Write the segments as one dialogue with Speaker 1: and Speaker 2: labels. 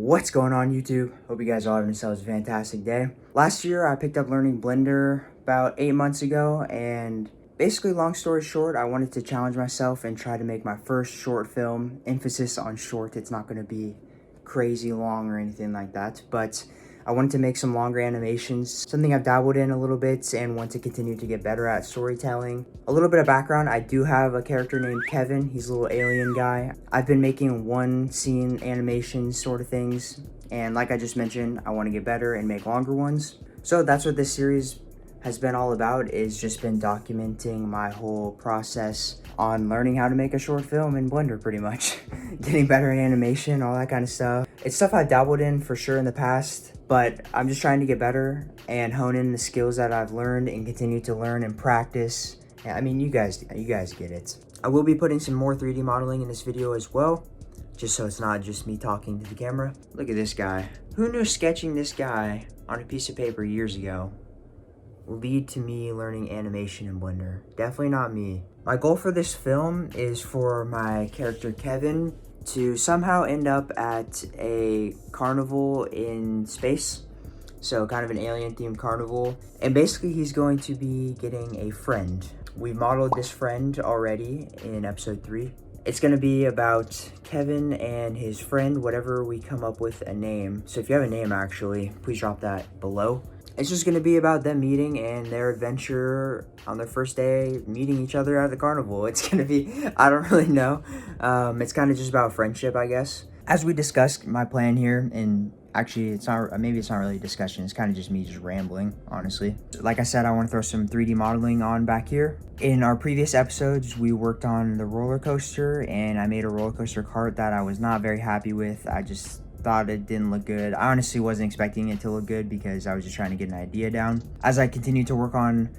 Speaker 1: What's going on, YouTube? Hope you guys all having yourselves a fantastic day. Last year I picked up learning Blender about 8 months ago, and basically, long story short, I wanted to challenge myself and try to make my first short film. Emphasis on short. It's not going to be crazy long or anything like that, but I wanted to make some longer animations, something I've dabbled in a little bit and want to continue to get better at storytelling. A little bit of background, I do have a character named Kevin. He's a little alien guy. I've been making one scene animations sort of things, and like I just mentioned, I want to get better and make longer ones. So that's what this series has been all about, is just been documenting my whole process on learning how to make a short film in Blender, pretty much. Getting better at animation, all that kind of stuff. It's stuff I've dabbled in for sure in the past, but I'm just trying to get better and hone in the skills that I've learned and continue to learn and practice. I mean, you guys get it. I will be putting some more 3D modeling in this video as well, just so it's not just me talking to the camera. Look at this guy. Who knew sketching this guy on a piece of paper years ago will lead to me learning animation in Blender? Definitely not me. My goal for this film is for my character Kevin to somehow end up at a carnival in space. So kind of an alien themed carnival. And basically he's going to be getting a friend. We modeled this friend already in episode 3. It's going to be about Kevin and his friend, whatever we come up with a name. So if you have a name, actually, please drop that below. It's just going to be about them meeting and their adventure on their first day, meeting each other at the carnival. It's going to be, I don't really know. It's kind of just about friendship, I guess. As we discussed my plan here, and actually maybe it's not really a discussion, it's kind of just me just rambling, honestly. Like I said, I want to throw some 3D modeling on back here. In our previous episodes, we worked on the roller coaster, and I made a roller coaster cart that I was not very happy with. I just thought it didn't look good. I honestly wasn't expecting it to look good because I was just trying to get an idea down. As I continued to work on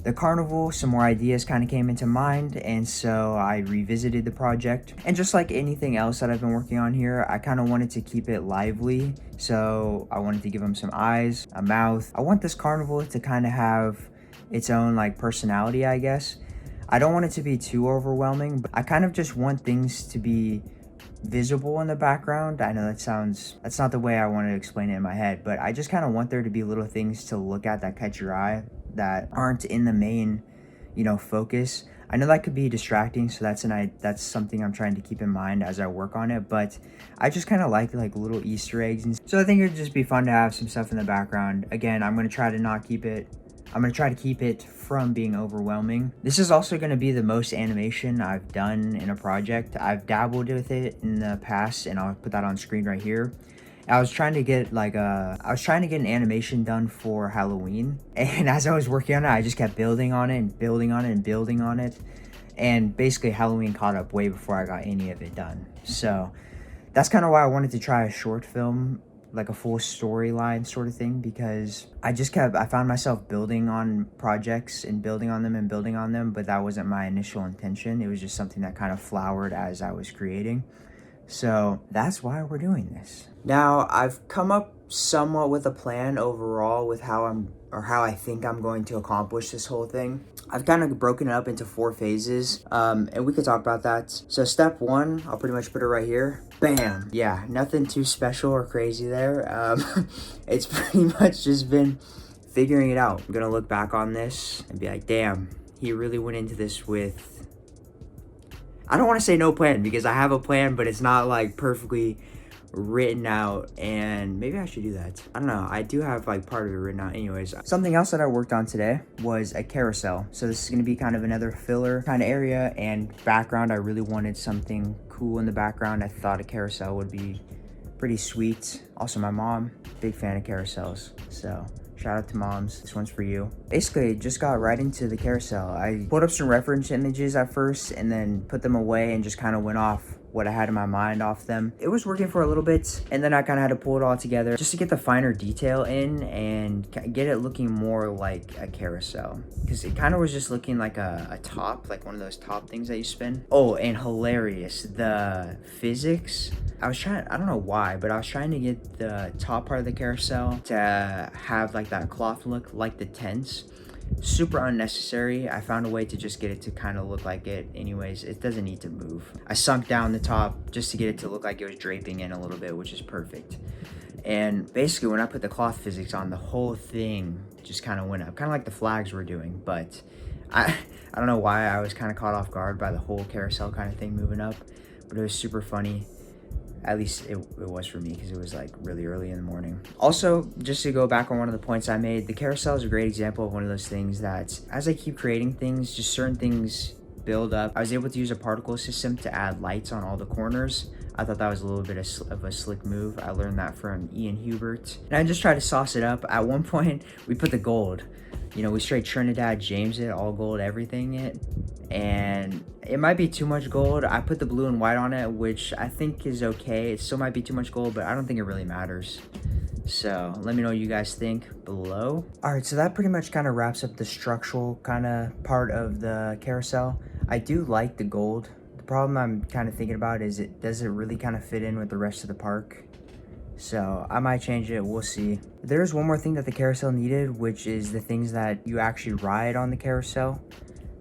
Speaker 1: the carnival, some more ideas kind of came into mind, and so I revisited the project. And just like anything else that I've been working on here, I kind of wanted to keep it lively. So I wanted to give them some eyes, a mouth. I want this carnival to kind of have its own like personality, I guess. I don't want it to be too overwhelming, but I kind of just want things to be visible in the background. I know that's not the way I want to explain it in my head, but I just kind of want there to be little things to look at that catch your eye that aren't in the main, focus. I know that could be distracting, so that's something I'm trying to keep in mind as I work on it, but I just kind of like little Easter eggs, and so I think it'd just be fun to have some stuff in the background. Again, I'm going to try to keep it from being overwhelming. This is also going to be the most animation I've done in a project. I've dabbled with it in the past, and I'll put that on screen right here. I was trying to get an animation done for Halloween, and as I was working on it, I just kept building on it and building on it and building on it, and basically Halloween caught up way before I got any of it done. So that's kind of why I wanted to try a short film, like a full storyline sort of thing, because I found myself building on projects and building on them, but that wasn't my initial intention. It was just something that kind of flowered as I was creating. So that's why we're doing this. Now, I've come up somewhat with a plan overall with how I think I'm going to accomplish this whole thing. I've kind of broken it up into 4 phases, and we could talk about that. So step 1, I'll pretty much put it right here. Bam! Yeah, nothing too special or crazy there. It's pretty much just been figuring it out. I'm gonna look back on this and be like, damn, he really went into this with, I don't want to say no plan, because I have a plan, but it's not like perfectly written out, and maybe I should do that. I don't know. I do have like part of it written out anyways. Something else that I worked on today was a carousel. So this is going to be kind of another filler kind of area, and background, I really wanted something cool in the background. I thought a carousel would be pretty sweet. Also, my mom, big fan of carousels, so shout out to moms. This one's for you. Basically, just got right into the carousel. I pulled up some reference images at first and then put them away and just kind of went off what I had in my mind off them. It was working for a little bit, and then I kind of had to pull it all together just to get the finer detail in and get it looking more like a carousel, because it kind of was just looking like a top, like one of those top things that you spin. Oh, and hilarious, the physics. I don't know why, but I was trying to get the top part of the carousel to have like that cloth look like the tents, super unnecessary. I found a way to just get it to kind of look like it anyways. It doesn't need to move. I sunk down the top just to get it to look like it was draping in a little bit, which is perfect. And basically when I put the cloth physics on, the whole thing just kind of went up, kind of like the flags were doing. But I don't know why I was kind of caught off guard by the whole carousel kind of thing moving up, but it was super funny. At least it was for me, because it was like really early in the morning. Also, just to go back on one of the points I made, the carousel is a great example of one of those things that as I keep creating things, just certain things build up. I was able to use a particle system to add lights on all the corners. I thought that was a little bit of a slick move. I learned that from Ian Hubert. And I just tried to sauce it up. At one point, we put the gold. You know, we straight Trinidad James it, all gold, everything it. And it might be too much gold. I put the blue and white on it, which I think is okay. It still might be too much gold, but I don't think it really matters. So let me know what you guys think below. All right, so that pretty much kind of wraps up the structural kind of part of the carousel. I do like the gold. The problem I'm kind of thinking about is, does it really kind of fit in with the rest of the park? So I might change it, we'll see. There's one more thing that the carousel needed, which is the things that you actually ride on the carousel.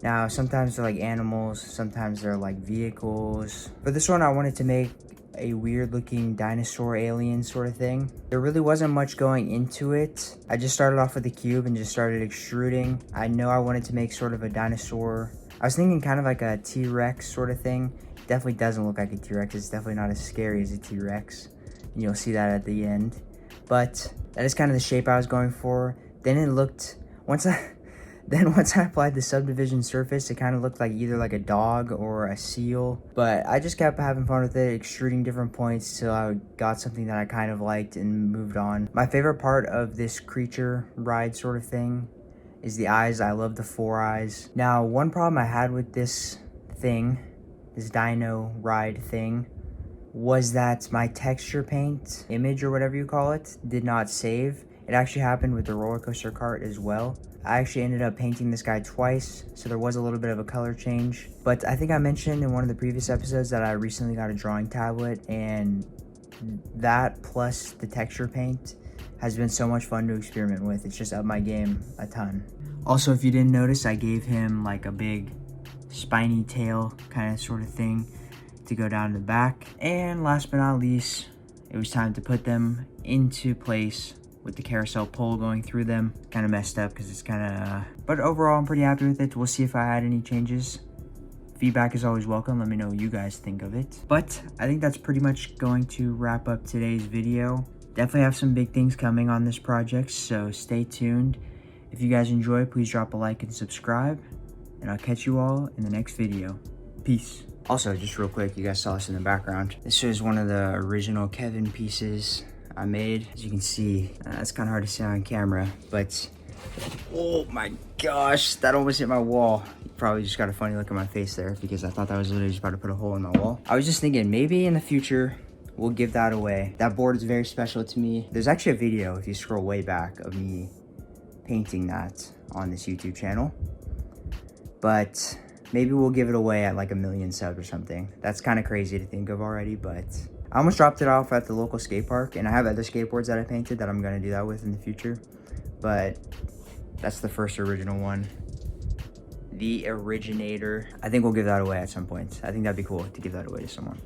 Speaker 1: Now, sometimes they're like animals, sometimes they're like vehicles. For this one, I wanted to make a weird looking dinosaur alien sort of thing. There really wasn't much going into it. I just started off with the cube and just started extruding. I know I wanted to make sort of a dinosaur. I was thinking kind of like a T-Rex sort of thing. Definitely doesn't look like a T-Rex. It's definitely not as scary as a T-Rex. And you'll see that at the end. But that is kind of the shape I was going for. Then it looked, once I applied the subdivision surface, it kind of looked like either like a dog or a seal. But I just kept having fun with it, extruding different points till I got something that I kind of liked and moved on. My favorite part of this creature ride sort of thing is the eyes. I love the 4 eyes. Now, one problem I had with this thing, this dino ride thing, was that my texture paint image, or whatever you call it, did not save. It actually happened with the roller coaster cart as well. I actually ended up painting this guy twice, so there was a little bit of a color change. But I think I mentioned in one of the previous episodes that I recently got a drawing tablet, and that plus the texture paint has been so much fun to experiment with. It's just up my game a ton. Also, if you didn't notice, I gave him like a big spiny tail kind of sort of thing to go down the back. And last but not least, it was time to put them into place with the carousel pole going through them. Kind of messed up because it's kind of, but overall I'm pretty happy with it. We'll see if I had any changes. Feedback is always welcome. Let me know what you guys think of it. But I think that's pretty much going to wrap up today's video. Definitely have some big things coming on this project, so stay tuned. If you guys enjoy, please drop a like and subscribe, and I'll catch you all in the next video. Peace. Also, just real quick, you guys saw this in the background. This is one of the original Kevin pieces I made. As you can see, it's kind of hard to see on camera, but oh my gosh, that almost hit my wall. You probably just got a funny look at my face there because I thought that was literally just about to put a hole in my wall. I was just thinking maybe in the future, we'll give that away. That board is very special to me. There's actually a video, if you scroll way back, of me painting that on this YouTube channel. But maybe we'll give it away at like 1 million subs or something. That's kind of crazy to think of already, but I almost dropped it off at the local skate park, and I have other skateboards that I painted that I'm gonna do that with in the future. But that's the first original one. The originator. I think we'll give that away at some point. I think that'd be cool to give that away to someone.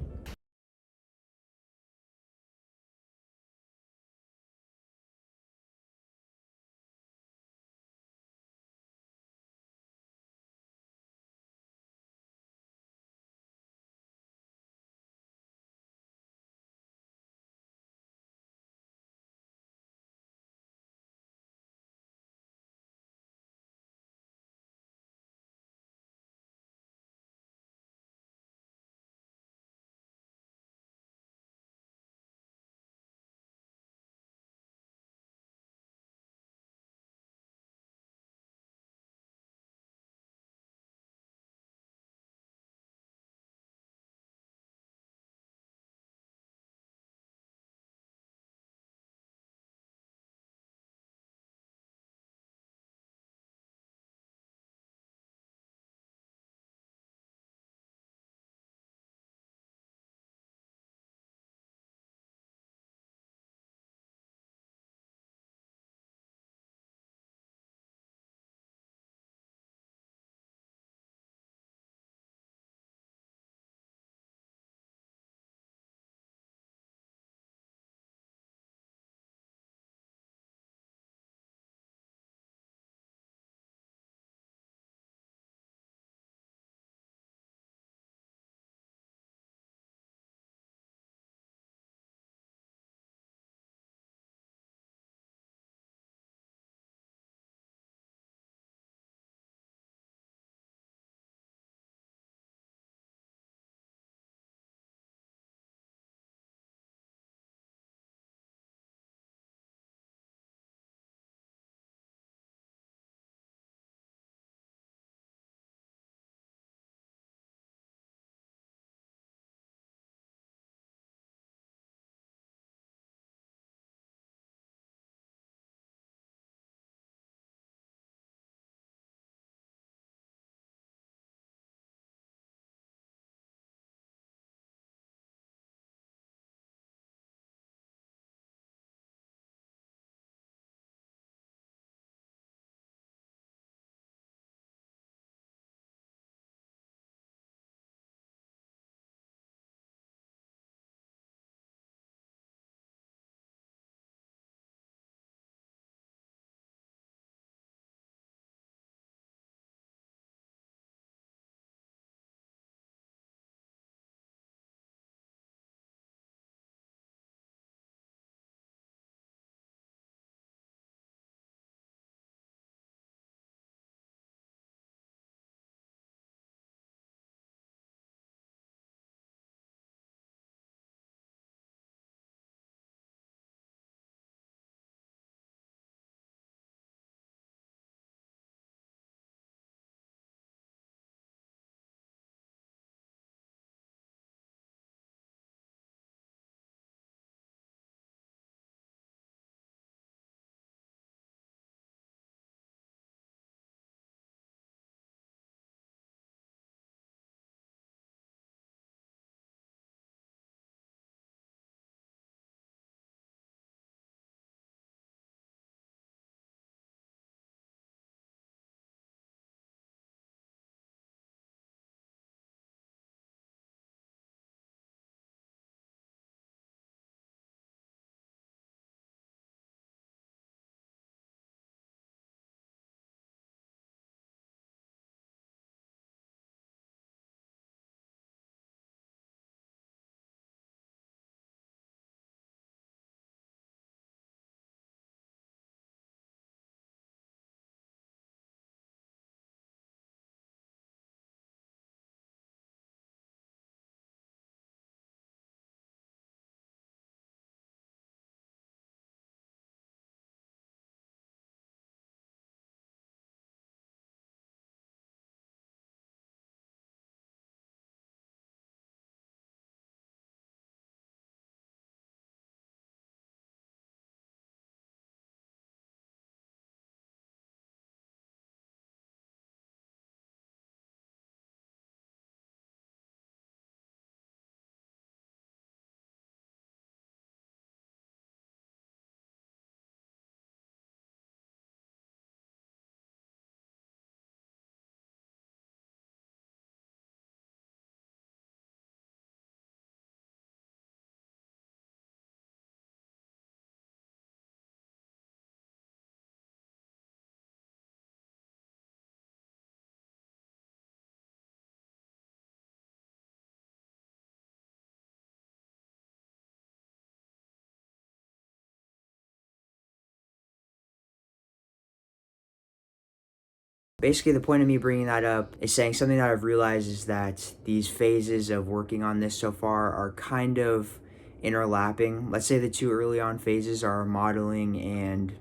Speaker 1: Basically, the point of me bringing that up is saying something that I've realized is that these phases of working on this so far are kind of interlapping. Let's say the two early on phases are modeling and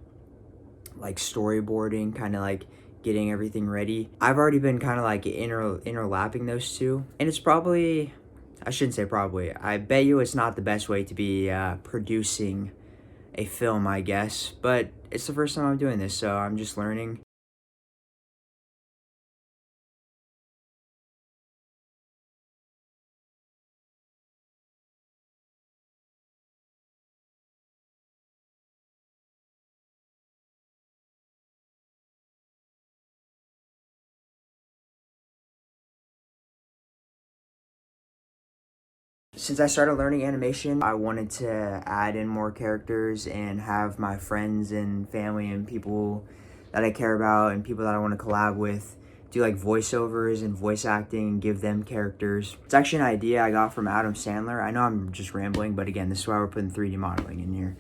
Speaker 1: like storyboarding, kind of like getting everything ready. I've already been kind of like interlapping those two, and it's probably, I shouldn't say probably, I bet you it's not the best way to be producing a film, I guess, but it's the first time I'm doing this, so I'm just learning. Since I started learning animation, I wanted to add in more characters and have my friends and family and people that I care about and people that I want to collab with do like voiceovers and voice acting and give them characters. It's actually an idea I got from Adam Sandler. I know I'm just rambling, but again, this is why we're putting 3D modeling in here.